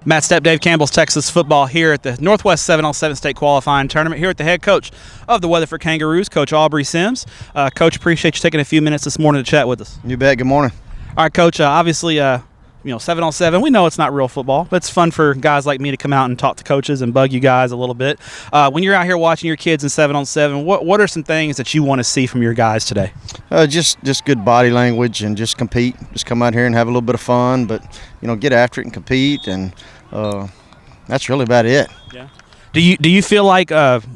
Matt Stepp, Dave Campbell's Texas football here at the Northwest 7-on-7 state qualifying tournament here at the head coach of the Weatherford Kangaroos, Coach Aubery Sims. Coach, appreciate you taking a few minutes this morning to chat with us. You bet. Good morning. All right, Coach, obviously, 7-on-7, we know it's not real football, but it's fun for guys like me to come out and talk to coaches and bug you guys a little bit. When you're out here watching your kids in 7-on-7, what are some things that you want to see from your guys today? Just good body language and just compete. Just come out here and have a little bit of fun, but, get after it and compete, and that's really about it. Yeah. Do you feel like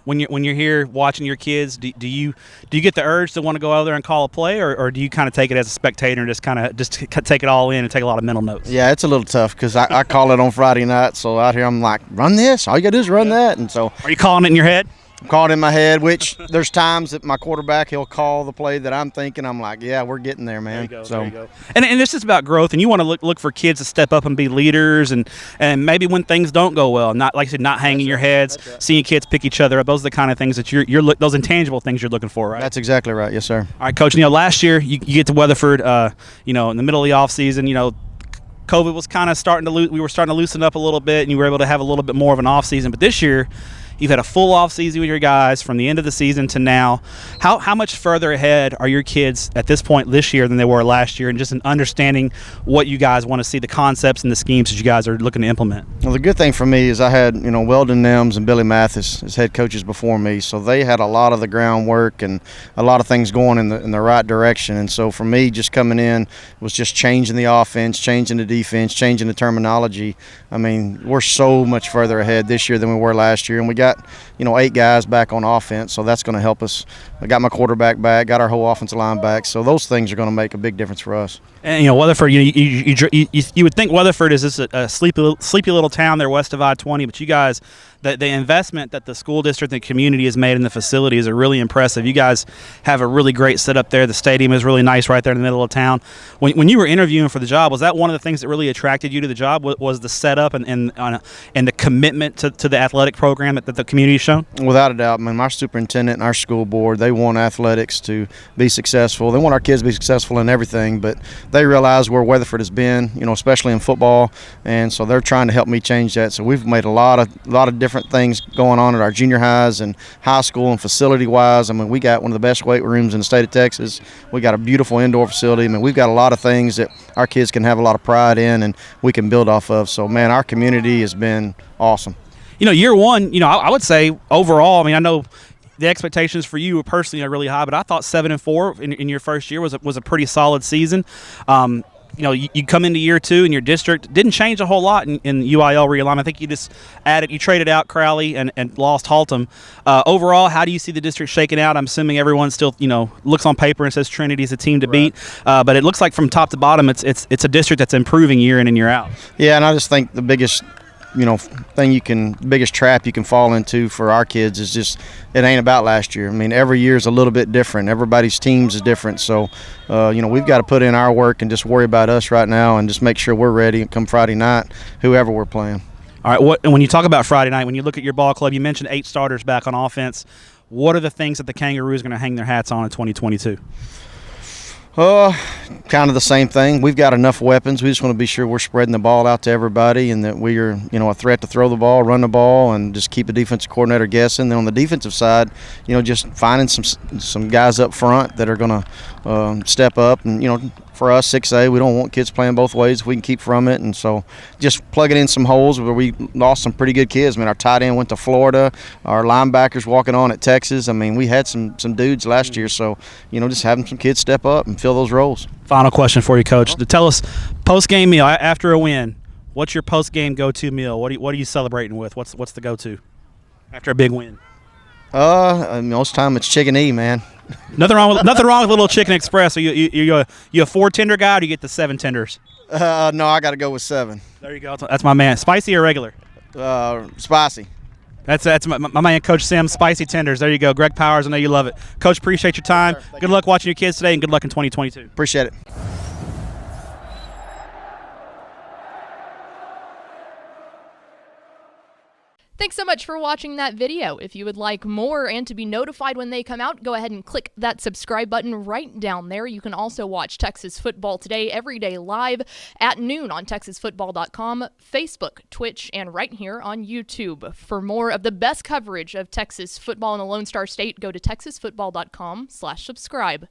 when you're here watching your kids, do you get the urge to want to go out there and call a play, or do you kind of take it as a spectator and just take it all in and take a lot of mental notes? Yeah, it's a little tough because I call it on Friday night, so out here I'm like, run this. All you got to do is run that. And so are you calling it in your head? I'm calling it in my head, which there's times that my quarterback, he'll call the play that I'm thinking. I'm like, yeah, we're getting there, man. There you go. And this is about growth, and you want to look for kids to step up and be leaders, and maybe when things don't go well, not like I said, not hanging your heads, seeing kids pick each other up. Those are the kind of things that you're those intangible things you're looking for, right? That's exactly right. Yes, sir. All right, Coach. Last year you get to Weatherford, in the middle of the offseason, COVID was kind of we were starting to loosen up a little bit, and you were able to have a little bit more of an offseason. But this year, you've had a full offseason with your guys from the end of the season to now. How much further ahead are your kids at this point this year than they were last year, and just in understanding what you guys want to see, the concepts and the schemes that you guys are looking to implement? Well, the good thing for me is I had, Weldon Nims and Billy Mathis as head coaches before me, so they had a lot of the groundwork and a lot of things going in the right direction. And so for me, just coming in was just changing the offense, changing the defense, changing the terminology. I mean, we're so much further ahead this year than we were last year, and we got 8 guys back on offense, so that's going to help us. I got my quarterback back, got our whole offensive line back, so those things are going to make a big difference for us. And Weatherford, you would think Weatherford is just a sleepy little town there west of I-20, but you guys, the investment that the school district and the community has made in the facilities are really impressive. You guys have a really great setup there. The stadium is really nice right there in the middle of town. When you were interviewing for the job, was that one of the things that really attracted you to the job? Was the setup and the commitment to the athletic program that the community has shown? Without a doubt. I mean, our superintendent and our school board, they want athletics to be successful. They want our kids to be successful in everything, but they realize where Weatherford has been, especially in football, and so they're trying to help me change that. So we've made a lot of different things going on at our junior highs and high school, and facility-wise, I mean, we got one of the best weight rooms in the state of Texas. We got a beautiful indoor facility. I mean, we've got a lot of things that our kids can have a lot of pride in and we can build off of. So, man, our community has been awesome. Year one, I would say overall, I mean, I know the expectations for you personally are really high, but I thought 7-4 in your first year was a pretty solid season. You come into year two and your district didn't change a whole lot in UIL realignment. I think you traded out Crowley and lost Haltom. Overall, how do you see the district shaking out? I'm assuming everyone still, looks on paper and says Trinity is a team to beat, but it looks like from top to bottom, it's a district that's improving year in and year out. Yeah, and I just think the biggest biggest trap you can fall into for our kids is just it ain't about last year. I mean, every year is a little bit different. Everybody's teams is different. So, we've got to put in our work and just worry about us right now and just make sure we're ready come Friday night, whoever we're playing. All right, and when you talk about Friday night, when you look at your ball club, you mentioned 8 starters back on offense. What are the things that the Kangaroos are going to hang their hats on in 2022? Kind of the same thing. We've got enough weapons. We just want to be sure we're spreading the ball out to everybody and that we are, a threat to throw the ball, run the ball, and just keep the defensive coordinator guessing. Then on the defensive side, just finding some guys up front that are going to step up. And, for us, 6A, we don't want kids playing both ways if we can keep from it. And so just plugging in some holes where we lost some pretty good kids. I mean, our tight end went to Florida. Our linebackers walking on at Texas. I mean, we had some dudes last year. So, just having some kids step up and fill those roles. Final question for you, Coach. To tell us, post-game meal after a win, what's your post-game go-to meal? What are you celebrating with? What's the go-to after a big win? Most time it's chicken E, man. Nothing wrong with a little Chicken Express. So you a 4 tender guy, or do you get the 7 tenders? No, I got to go with 7. There you go. That's my man. Spicy or regular? Spicy. That's my man, Coach Sims. Spicy tenders. There you go. Greg Powers, I know you love it. Coach, appreciate your time. Yes, good luck watching your kids today, and good luck in 2022. Appreciate it. Thanks so much for watching that video. If you would like more and to be notified when they come out, go ahead and click that subscribe button right down there. You can also watch Texas Football Today every day live at noon on TexasFootball.com, Facebook, Twitch, and right here on YouTube. For more of the best coverage of Texas football in the Lone Star State, go to TexasFootball.com/subscribe.